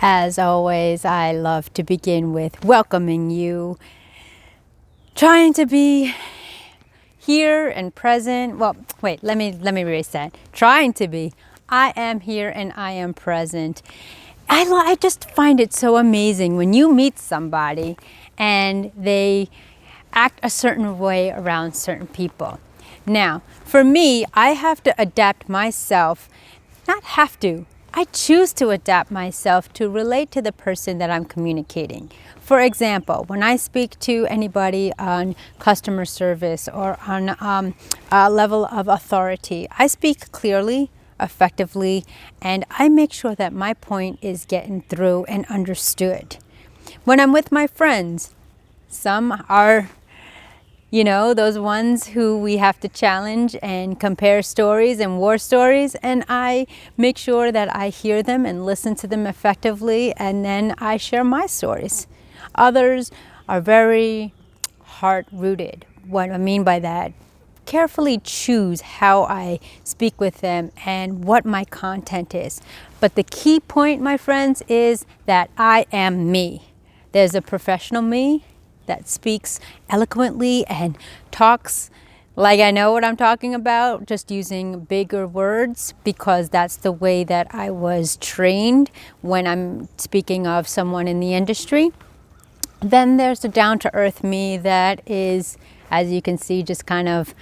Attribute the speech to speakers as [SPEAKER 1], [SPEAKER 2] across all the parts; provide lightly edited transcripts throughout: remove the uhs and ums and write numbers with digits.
[SPEAKER 1] As always, I love to begin with welcoming you, trying to be here and present. Well, wait, let me erase that. Trying to be. I am here and I am present. I just find it so amazing when you meet somebody and they act a certain way around certain people. Now, for me, I have to adapt myself, not have to. I choose to adapt myself to relate to the person that I'm communicating. For example, when I speak to anybody on customer service or on a level of authority, I speak clearly, effectively, and I make sure that my point is getting through and understood. When I'm with my friends, some are those ones who we have to challenge and compare stories and war stories, and I make sure that I hear them and listen to them effectively, and then I share my stories. Others are very heart-rooted. What I mean by that, carefully choose how I speak with them and what my content is. But the key point, my friends, is that I am me. There's a professional me that speaks eloquently and talks like I know what I'm talking about, just using bigger words because that's the way that I was trained when I'm speaking of someone in the industry. Then there's the down-to-earth me that is, as you can see, just kind of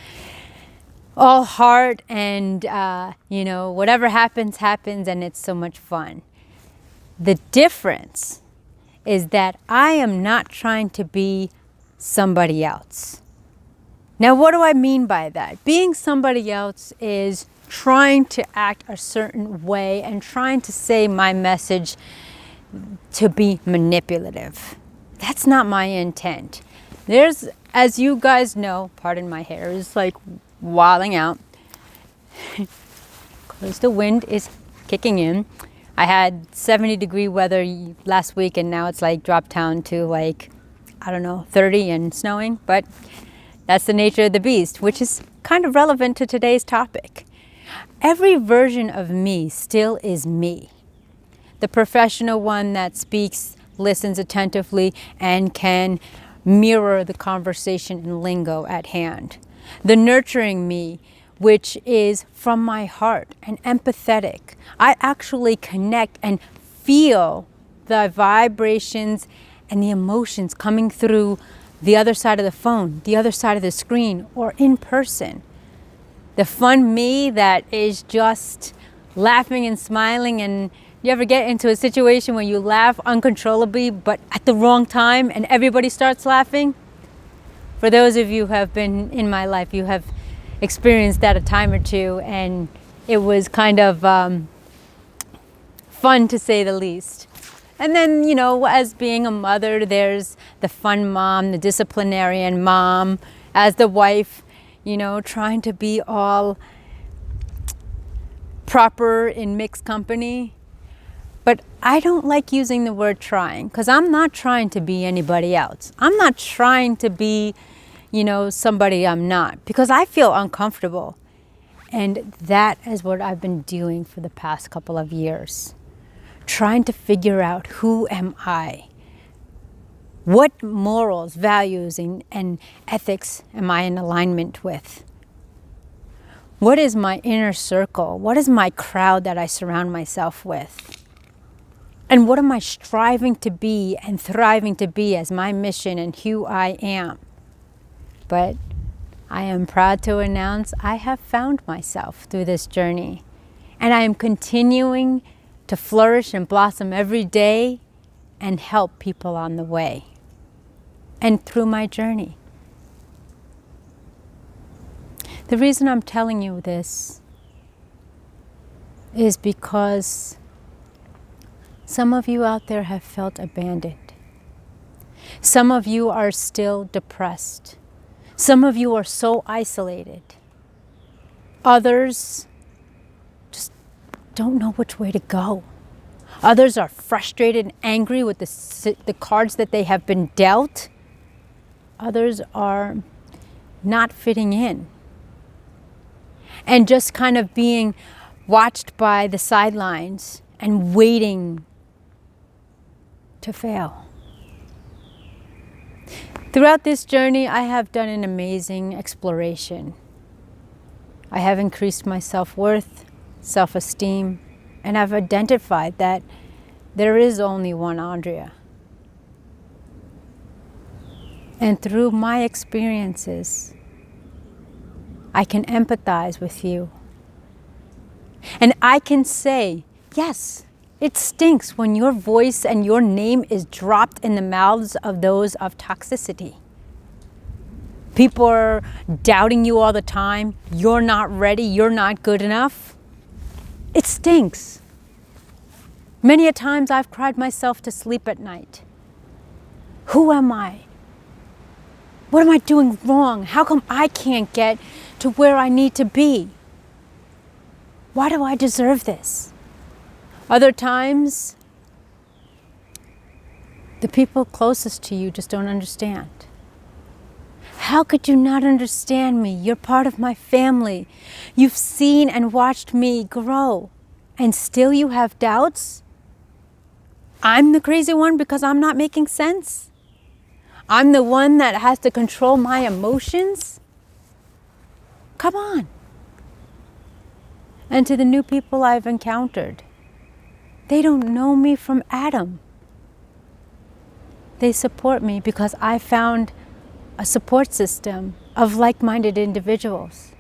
[SPEAKER 1] all heart and, whatever happens, happens, and it's so much fun. The difference is that I am not trying to be somebody else. Now, what do I mean by that? Being somebody else is trying to act a certain way and trying to say my message to be manipulative. That's not my intent. There's, as you guys know, pardon my hair is like wilding out because the wind is kicking in. I had 70-degree weather last week and now it's like dropped down to 30 and snowing, but that's the nature of the beast, which is kind of relevant to today's topic. Every version of me still is me. The professional one that speaks, listens attentively, and can mirror the conversation and lingo at hand. The nurturing me, which is from my heart and empathetic. I actually connect and feel the vibrations and the emotions coming through the other side of the phone, the other side of the screen, or in person. The fun me that is just laughing and smiling, and you ever get into a situation where you laugh uncontrollably but at the wrong time and everybody starts laughing? For those of you who have been in my life, you have experienced that a time or two, and it was kind of fun to say the least. And then, as being a mother, there's the fun mom, the disciplinarian mom, as the wife, trying to be all proper in mixed company. But I don't like using the word trying because I'm not trying to be anybody else. I'm not trying to be somebody I'm not, because I feel uncomfortable. And that is what I've been doing for the past couple of years. Trying to figure out, who am I? What morals, values, and ethics am I in alignment with? What is my inner circle? What is my crowd that I surround myself with? And what am I striving to be and thriving to be as my mission and who I am? But I am proud to announce I have found myself through this journey. And I am continuing to flourish and blossom every day and help people on the way and through my journey. The reason I'm telling you this is because some of you out there have felt abandoned. Some of you are still depressed. Some of you are so isolated. Others just don't know which way to go. Others are frustrated and angry with the cards that they have been dealt. Others are not fitting in and just kind of being watched by the sidelines and waiting to fail. Throughout this journey, I have done an amazing exploration. I have increased my self-worth, self-esteem, and I've identified that there is only one Andrea. And through my experiences, I can empathize with you. And I can say, yes, it stinks when your voice and your name is dropped in the mouths of those of toxicity. People are doubting you all the time. You're not ready. You're not good enough. It stinks. Many a times I've cried myself to sleep at night. Who am I? What am I doing wrong? How come I can't get to where I need to be? Why do I deserve this? Other times, the people closest to you just don't understand. How could you not understand me? You're part of my family. You've seen and watched me grow, and still you have doubts? I'm the crazy one because I'm not making sense? I'm the one that has to control my emotions? Come on. And to the new people I've encountered, they don't know me from Adam. They support me because I found a support system of like-minded individuals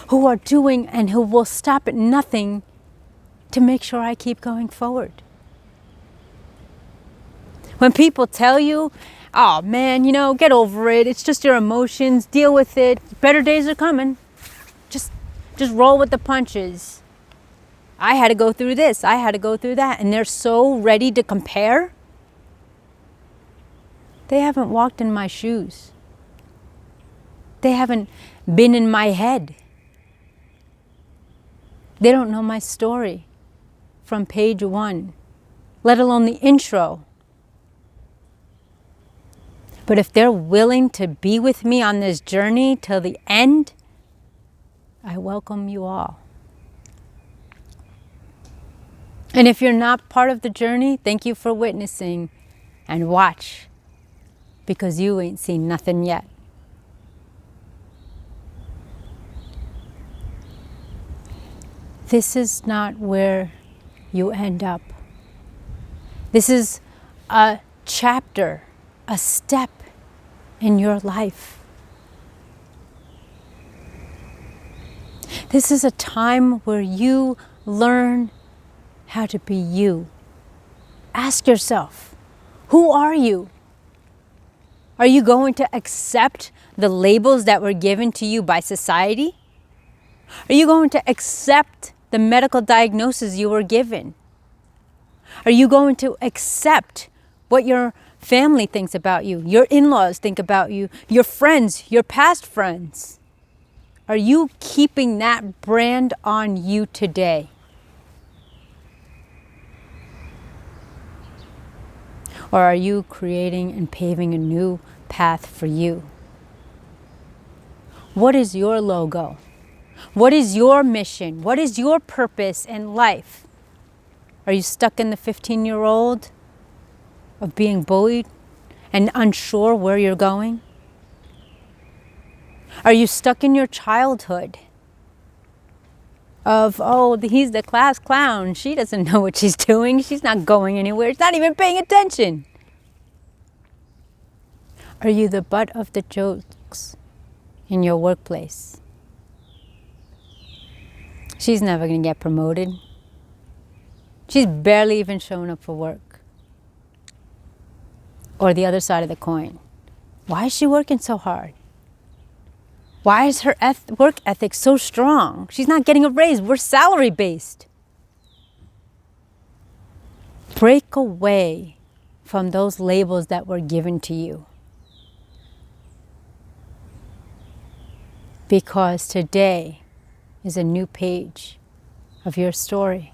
[SPEAKER 1] who are doing and who will stop at nothing to make sure I keep going forward. When people tell you, oh man, get over it, it's just your emotions, deal with it, better days are coming, just roll with the punches. I had to go through this, I had to go through that, and they're so ready to compare. They haven't walked in my shoes. They haven't been in my head. They don't know my story from page 1, let alone the intro. But if they're willing to be with me on this journey till the end, I welcome you all. And if you're not part of the journey, thank you for witnessing, and watch, because you ain't seen nothing yet. This is not where you end up. This is a chapter, a step in your life. This is a time where you learn how to be you. Ask yourself, who are you? Are you going to accept the labels that were given to you by society? Are you going to accept the medical diagnosis you were given? Are you going to accept what your family thinks about you, your in-laws think about you, your friends, your past friends? Are you keeping that brand on you today? Or are you creating and paving a new path for you? What is your logo? What is your mission? What is your purpose in life? Are you stuck in the 15-year-old of being bullied and unsure where you're going? Are you stuck in your childhood of, oh, he's the class clown. She doesn't know what she's doing. She's not going anywhere. She's not even paying attention. Are you the butt of the jokes in your workplace? She's never going to get promoted. She's barely even showing up for work. Or the other side of the coin. Why is she working so hard? Why is her work ethic so strong? She's not getting a raise. We're salary based. Break away from those labels that were given to you. Because today is a new page of your story.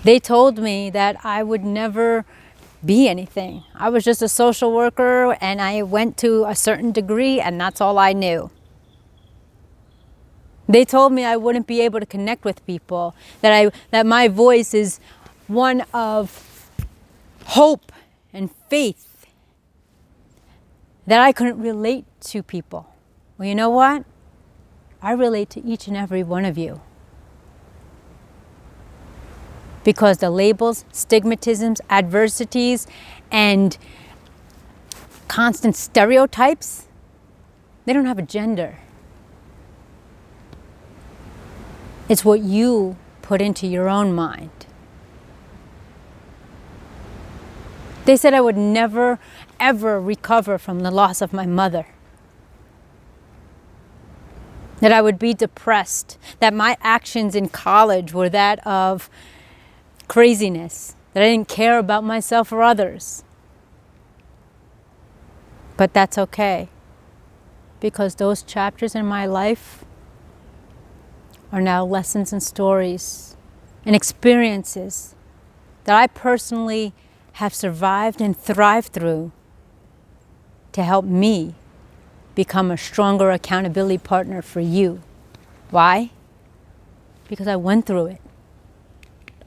[SPEAKER 1] They told me that I would never be anything. I was just a social worker and I went to a certain degree and that's all I knew. They told me I wouldn't be able to connect with people, that my voice is one of hope and faith, that I couldn't relate to people. Well, you know what? I relate to each and every one of you. Because the labels, stigmatisms, adversities, and constant stereotypes, they don't have a gender. It's what you put into your own mind. They said I would never, ever recover from the loss of my mother. That I would be depressed. That my actions in college were that of craziness. That I didn't care about myself or others. But that's okay. Because those chapters in my life are now lessons and stories and experiences that I personally have survived and thrived through to help me become a stronger accountability partner for you. Why? Because I went through it.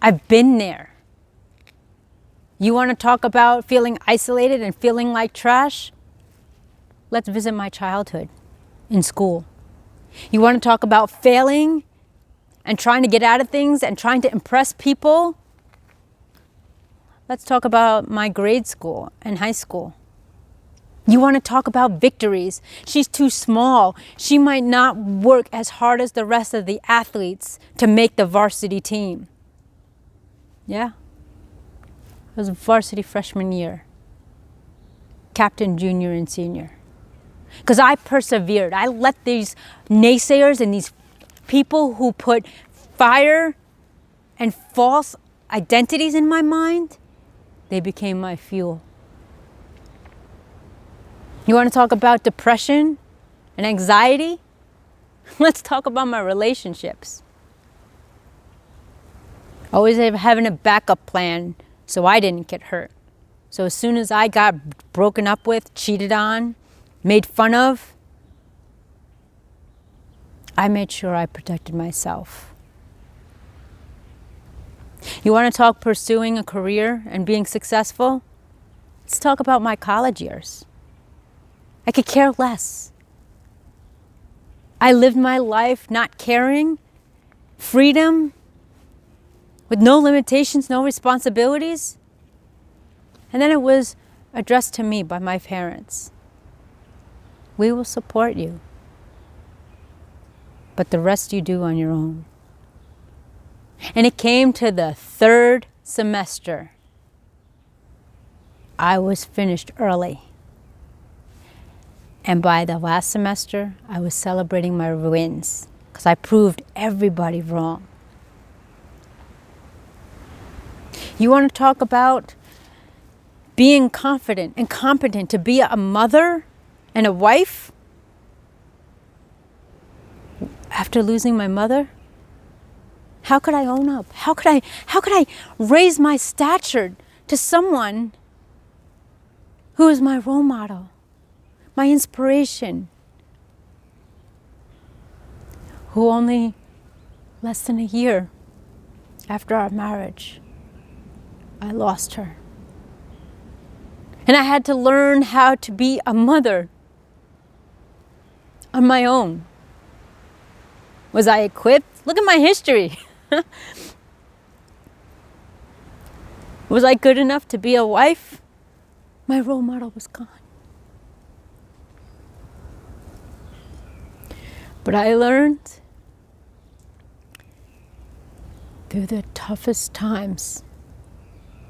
[SPEAKER 1] I've been there. You want to talk about feeling isolated and feeling like trash? Let's visit my childhood in school. You want to talk about failing and trying to get out of things and trying to impress people? Let's talk about my grade school and high school. You want to talk about victories. She's too small. She might not work as hard as the rest of the athletes to make the varsity team. Yeah. It was varsity freshman year. Captain, junior, and senior. Because I persevered. I let these naysayers and these people who put fire and false identities in my mind, they became my fuel. You want to talk about depression and anxiety? Let's talk about my relationships. Always having a backup plan so I didn't get hurt. So as soon as I got broken up with, cheated on, made fun of, I made sure I protected myself. You want to talk pursuing a career and being successful? Let's talk about my college years. I could care less. I lived my life not caring, freedom, with no limitations, no responsibilities. And then it was addressed to me by my parents. We will support you, but the rest you do on your own. And it came to the third semester. I was finished early. And by the last semester, I was celebrating my wins because I proved everybody wrong. You want to talk about being confident and competent to be a mother and a wife? After losing my mother, how could I own up? How could I raise my stature to someone who is my role model, my inspiration, who only less than a year after our marriage, I lost her. And I had to learn how to be a mother on my own. Was I equipped? Look at my history. Was I good enough to be a wife? My role model was gone. But I learned through the toughest times,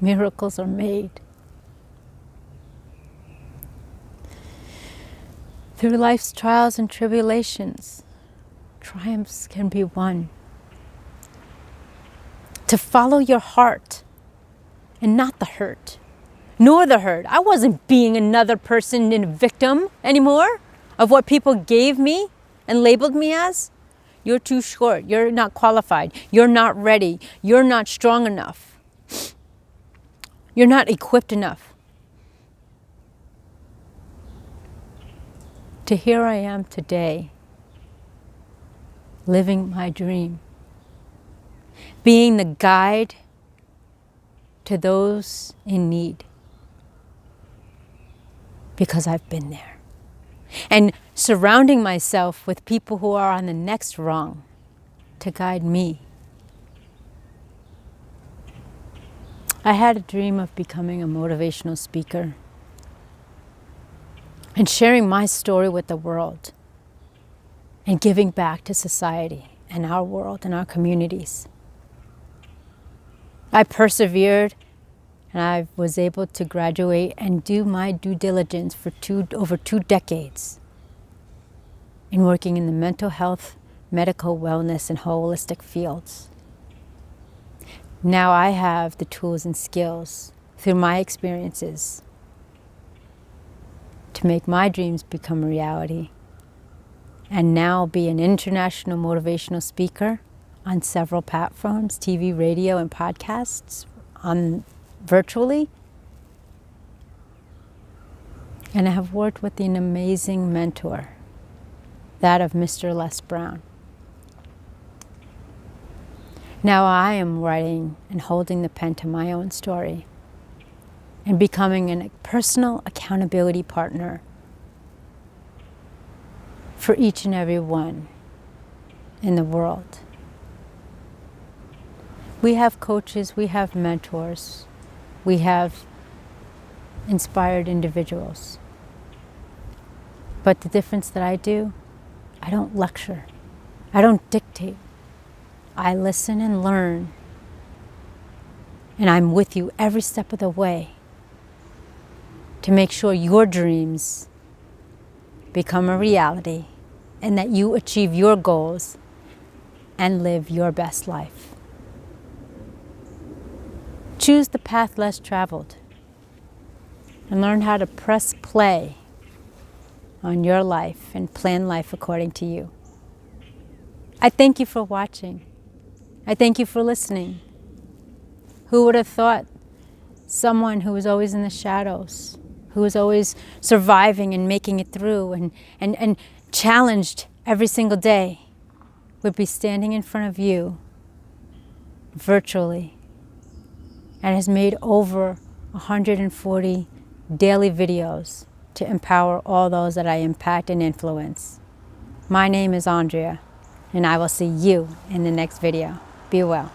[SPEAKER 1] miracles are made. Through life's trials and tribulations, triumphs can be won. To follow your heart and not the hurt, nor the hurt. I wasn't being another person and a victim anymore of what people gave me and labeled me as. You're too short. You're not qualified. You're not ready. You're not strong enough. You're not equipped enough. To here I am today, living my dream, being the guide to those in need because I've been there. And surrounding myself with people who are on the next rung to guide me. I had a dream of becoming a motivational speaker and sharing my story with the world and giving back to society and our world and our communities. I persevered and I was able to graduate and do my due diligence for over 2 decades in working in the mental health, medical wellness, and holistic fields. Now I have the tools and skills through my experiences to make my dreams become a reality and now be an international motivational speaker on several platforms, TV, radio, and podcasts, virtually. And I have worked with an amazing mentor, that of Mr. Les Brown. Now I am writing and holding the pen to my own story and becoming a personal accountability partner for each and every one in the world. We have coaches, we have mentors, we have inspired individuals. But the difference that I do, I don't lecture, I don't dictate. I listen and learn, and I'm with you every step of the way to make sure your dreams become a reality and that you achieve your goals and live your best life. Choose the path less traveled and learn how to press play on your life and plan life according to you. I thank you for watching. I thank you for listening. Who would have thought someone who was always in the shadows, who was always surviving and making it through and challenged every single day would be standing in front of you virtually and has made over 140 daily videos to empower all those that I impact and influence. My name is Andrea, and I will see you in the next video. Be well.